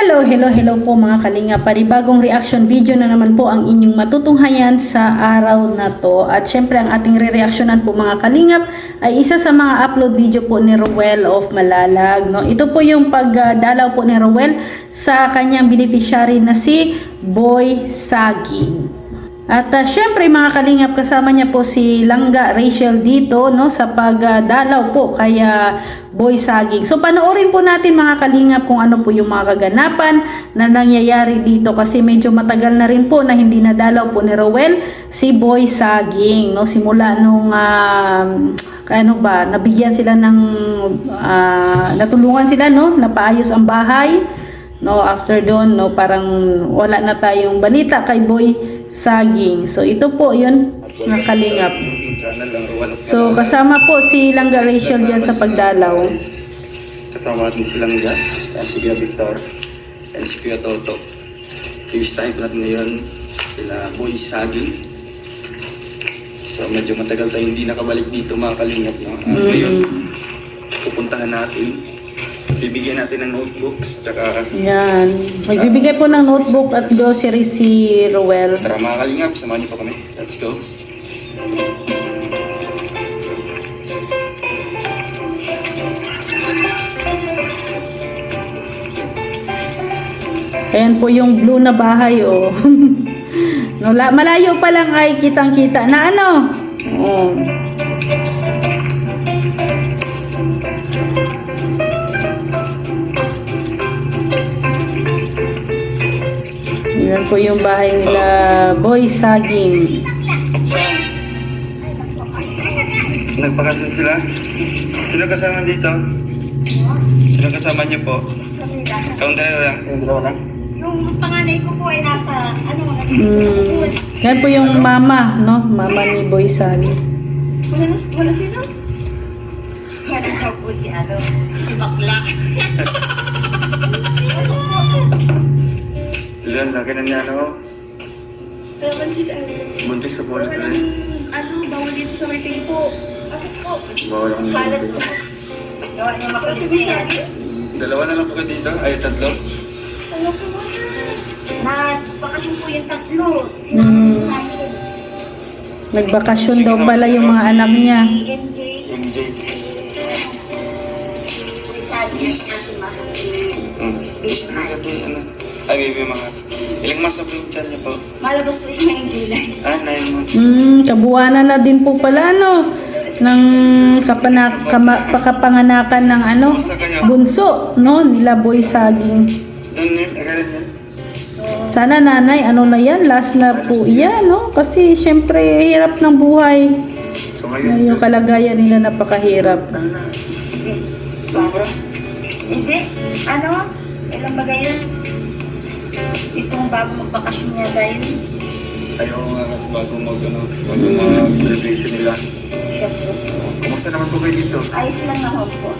Hello po mga kalinga. Panibagong reaction video na naman po ang inyong matutunghayan sa araw na to. At syempre ang ating re-reactionan po mga kalingap ay isa sa mga upload video po ni Rowel of Malalag. No? Ito po yung pagdalaw po ni Rowel sa kanyang beneficiary na si Boy Saging. At syempre mga kalingap, kasama niya po si Langga Rachel dito no, sa pagdalaw po kay Boy Saging. So panoorin po natin mga kalingap kung ano po yung mga kaganapan na nangyayari dito kasi medyo matagal na rin po na hindi nadalaw po ni Rowel si Boy Saging. No? Simula nung nabigyan sila ng natulungan sila no, napaayos ang bahay. No, after doon no, parang wala na tayong balita kay Boy Saging. So ito po yun mga kalingap. So kasama po si Langga Rachel dyan sa pagdalaw. Kasama natin si Langga, si Kuya Victor, and si Kuya Toto. Iwistahin ko natin ngayon sila Boy Saging. So medyo matagal tayong hindi nakabalik dito mga kalingap. No? Ngayon, pupuntahan natin. Bibigyan natin ng notebooks, tsaka... Yan. Magbibigay po ng notebook at grocery si Rowel. Tara mga kalingap, samahan niyo po kami. Let's go. Ayan po yung blue na bahay, oh. No, malayo pa lang ay kitang-kita na ano. Oh. Yan po yung bahay nila Boy Saging. Nagpakasal sila? Sino kasama dito? Sino kasama niyo po? Kung dalawa lang? Yung dalawa lang? Yung panganay ko po ay nasa, Yan po yung mama, no? Mama ni Boy Saging. wala sino? Wala daw po si si Bakla. Ilan, laki na niya, no? Buntis Buntis ka po ulit ulit. bawal dito sa rating po. Bakit po? Bawal akong Balat buntis. po. Gawa niya makulit na yan. Dalawa na lang po kayo dito? Ay, tatlo? Ano po ba? Na, bakasyon po yung tatlo. Sinama po namin. Nagbakasyon daw pala yung mga anak niya. Si MJ, MJ. si Sabi, si Mama, Gusto na natin, ano? Ay, baby, mga... Ilang mas na po yung chan niya po? malabas po yung 9 July. 9 months. Kabuwanan na din po pala, no? Ng kapanganakan ng ano, bunso, no? Nila Boy Saging. Doon yun, agalan yan. Sana nanay, ano na yan? Last na po yan, no? Kasi syempre, hirap ng buhay. So ngayon, Yung kalagayan nila napakahirap. sobra. Hindi. Ilang bagay yun? Itong bago magbakasyon niya dahil Ayaw nga bago mag-graduation nila. siya po. Kumusta naman po kayo dito? Ayos lang naman po.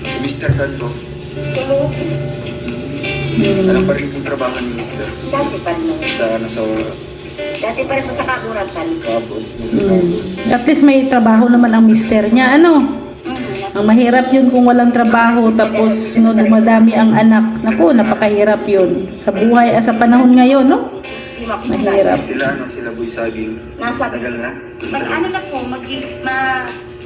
Si Mr. saan po? Tulog. Anong pa rin pong trabaho ni Mr.? Dati pa rin. Sa Dati pa rin po sa kaguratan. kabod. At least may trabaho naman ang mister niya, ano? Ang mahirap yun kung walang trabaho tapos no, dumadami ang anak. Naku, napakahirap yun. Sa buhay, sa panahon ngayon, no? Mahirap. Sila Boy Saging. Nasa, Tagal na. na po,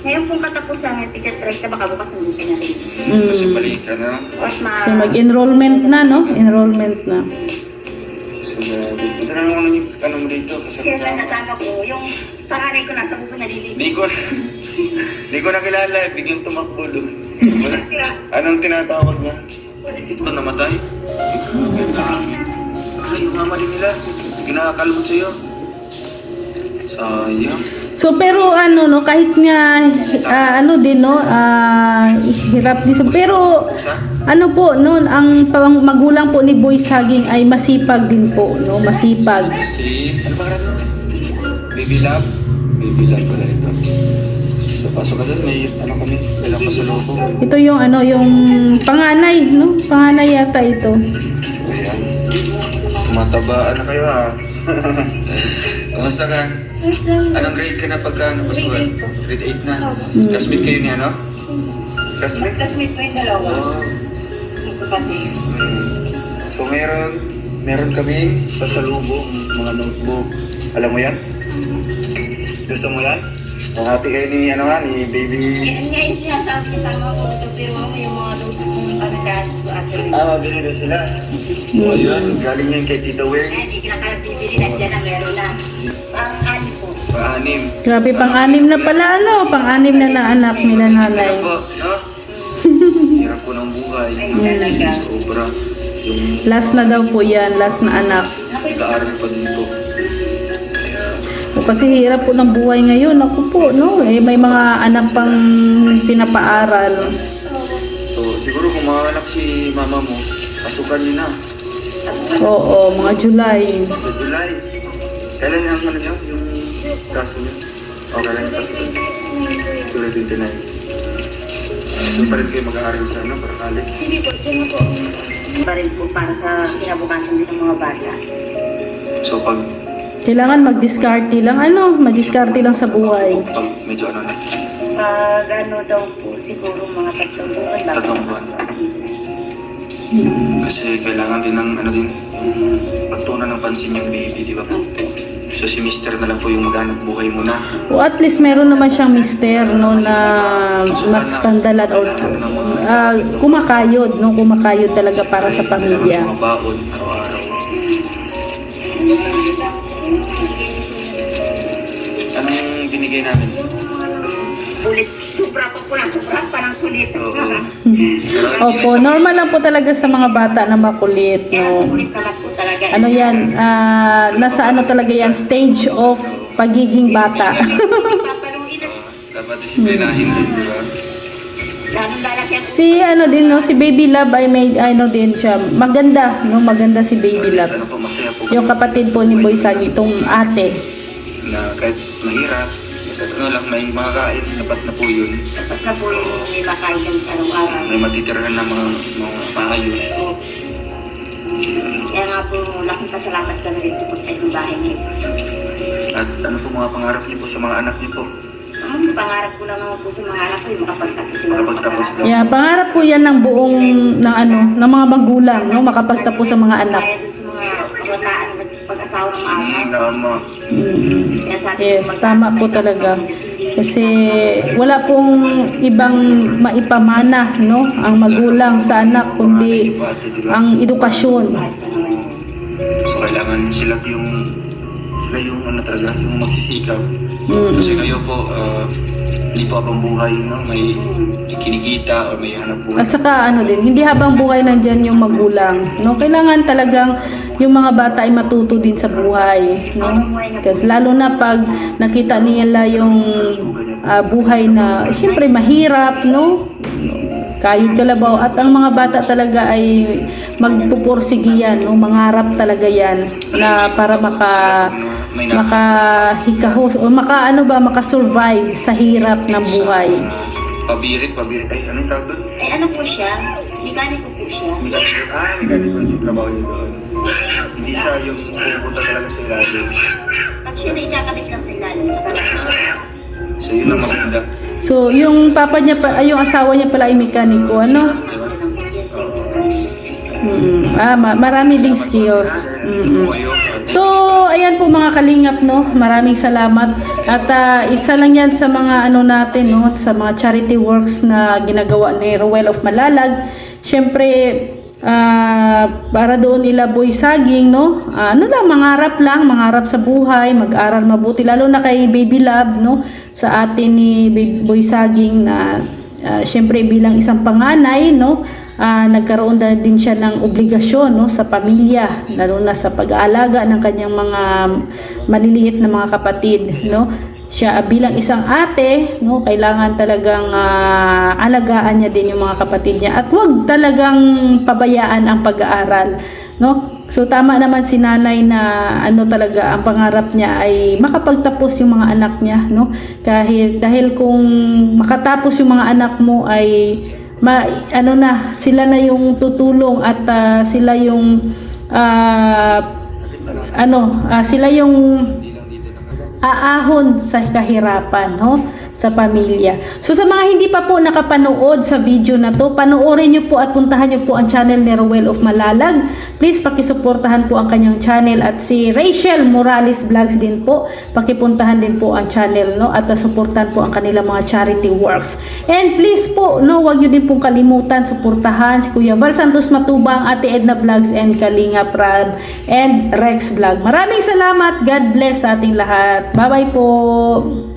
ngayon pong katapusan ng teacher track na baka bukas ang buti na rin. Kasi balik ka na. At So mag-enrollment na, no? Enrollment na. So, punta na naman yung tanong mo dito. kaya kasama ko, yung panganay ko nasa buko nalilito. Di ko nakilala. Biglang tumakbo doon. Anong tinatawag niya? Ito namatay? Ay, yung mama din nila. Kinakakalmot sa'yo. Sayang. So pero ano no, kahit nga ano din no, hirap din. Pero ano po no, ang magulang po ni Boy Saging ay masipag din po, no, masipag. Ano ba mo? Baby Love? Baby Love pala ito. So, pasok ka doon. May ano kami. Kailang pasalubong. Ito yung ano, yung panganay, no? Panganay yata ito. Ayan. Matabaan na kayo ha. Kamusta ka? Anong grade ka na pagka napasuhan? Grade 8 na. Classmate kayo niya, no? Classmate? Classmate po yung dalawa. Oh. Yung kapatid. So meron kaming pasalubong, mga notebook. Alam mo yan? Gusto mo yan? Hati kayo ni baby. Yan nga yung sinasabi niya sa mga pero mo yung mga luto kung panagaan ko at Mabili na sila. So yun, galing yan kay Tita Weng. Ay, hindi ka nakalabibili na dyan na meron na. Pang-ani po. Paanim. Grabe, pang-anim na pala, ano? Pang-anim na anak nila nanay. Hirap po, no? Hirap po ng buhay. Ay, talaga. Sobra. Yung Last na daw po yan, last na anak. nag-aaral pa din po. O, kasi hirap po ng buhay ngayon. Ako po, no? Eh, may mga anak pang pinapaaral. So siguro kung mga anak si mama mo, pasukan niyo na. Oo, mga July. Sa July. Kailan yung ano niyo? Yung kaso niyo? O kailan yung pasukan? July 29. Doon pa rin kayo mag-aaral sa ano, para college. Hindi po, dyan na po. Pa rin po para sa kinabukasan din ng mga bata. So pag Kailangan mag-discarte lang, mag-discarte lang sa buhay. medyo ano na, Pag ano daw po, siguro mga 3 buwan. tatlong buwan. Kasi kailangan din ng ano din, pagtunan ng pansin yung baby, di ba po? So si mister na lang po yung maghanap buhay muna. O at least meron naman siyang mister, no, na mas sandalan o kumakayod, no, kumakayod talaga para sa pamilya. Mga baon, araw-araw. Anong binigay namin? Ulit, sobra pa po lang, sobra pa ng kulit. Opo, normal lang po talaga sa mga bata na makulit, Kaya sa no. kulit naman po talaga. Ano yan, nasa ano talaga yan, stage of pagiging bata. Papaluin at Dapat disiplinahin din, di ba? lalong lalaki ang Si ano din, no, si Baby Love ay may ano din siya, maganda, no, maganda si Baby Yes, Love. ano po, masaya po. Yung kapatid po ni Boy Sagi, itong ate. Na kahit mahirap, basta ano lang, may makakain, sapat na po yun. dapat na po yung may makain kami sa araw-araw. May matitirahan na mga maayos. Kaya nga po, laking pasalamat kami rin sa pagkain ng bahay niyo. At ano po mga pangarap niyo po sa mga anak niyo po? Ang pangarap ko lang naman po sa mga anak ko, yung makapagtapos sila ng Makapagtapos pag-aaral. daw. Yeah, pangarap po yan ng buong ng mga magulang, no, makapagtapos sa mga anak. Kaya doon sa mga kabataan na pag-asawa ng maaga. Tama. Kaya sa atin Yes, po, tama po talaga. Kasi wala pong ibang maipamana, no, ang magulang sa anak kundi ang edukasyon. So, kailangan sila yung ano talaga, yung magsisikaw. Kasi kayo po, hindi po habang buhay, no? May kinikita o may hanap buhay. At saka ano din, hindi habang buhay nandyan yung magulang, no? Kailangan talagang yung mga bata ay matuto din sa buhay, no? Kasi lalo na pag nakita nila yung buhay na siyempre mahirap, no? Kayod kalabaw, at ang mga bata talaga ay magpupursige yan, no? Mangarap talaga yan na para makahikahos o makasurvive sa hirap ng buhay. Pabirit. Ay, anong tawag doon? Ay ano po siya? Mekaniko po siya. Mekaniko yung trabaho niyo doon. Hindi siya yung pupunta talaga sa ilalim. Actually, ikakabit lang sa ilalim sa talaga siya. So, yun ang maganda. So, yung papa niya pa, ay yung asawa niya pala ay mekaniko, ano? Marami ding skills. So, ayan po mga kalingap, no? Maraming salamat. At isa lang yan sa mga ano natin, no? Sa mga charity works na ginagawa ni Ruel of Malalag. Siyempre, para doon nila Boy Saging, no? Ano lang, mangarap sa buhay, mag-aral mabuti. Lalo na kay Baby Love, no? Sa atin ni Boy Saging na siyempre bilang isang panganay, no? Nagkaroon na din siya ng obligasyon, no, sa pamilya, lalo na sa pag-aalaga ng kanyang mga maliliit na mga kapatid, no. Siya bilang isang ate, no, kailangan talagang alagaan niya din yung mga kapatid niya at huwag talagang pabayaan ang pag-aaral, no. So tama naman si nanay na ano talaga ang pangarap niya ay makapagtapos yung mga anak niya, no. Dahil kung makatapos yung mga anak mo ay sila na yung tutulong at sila yung sila yung aahon sa kahirapan, no? sa pamilya. So sa mga hindi pa po nakapanood sa video na to, panoorin nyo po at puntahan nyo po ang channel ni Ruel of Malalag. Please pakisuportahan po ang kanyang channel, at si Rachel Morales Vlogs din po, pakipuntahan din po ang channel, no, at suportahan po ang kanilang mga charity works. And please po, no, wag nyo din pong kalimutan suportahan si Kuya Val Santos Matubang, Ate Edna Vlogs, and Kalinga Prab and Rex Vlog. Maraming salamat. God bless sa ating lahat. Bye bye po.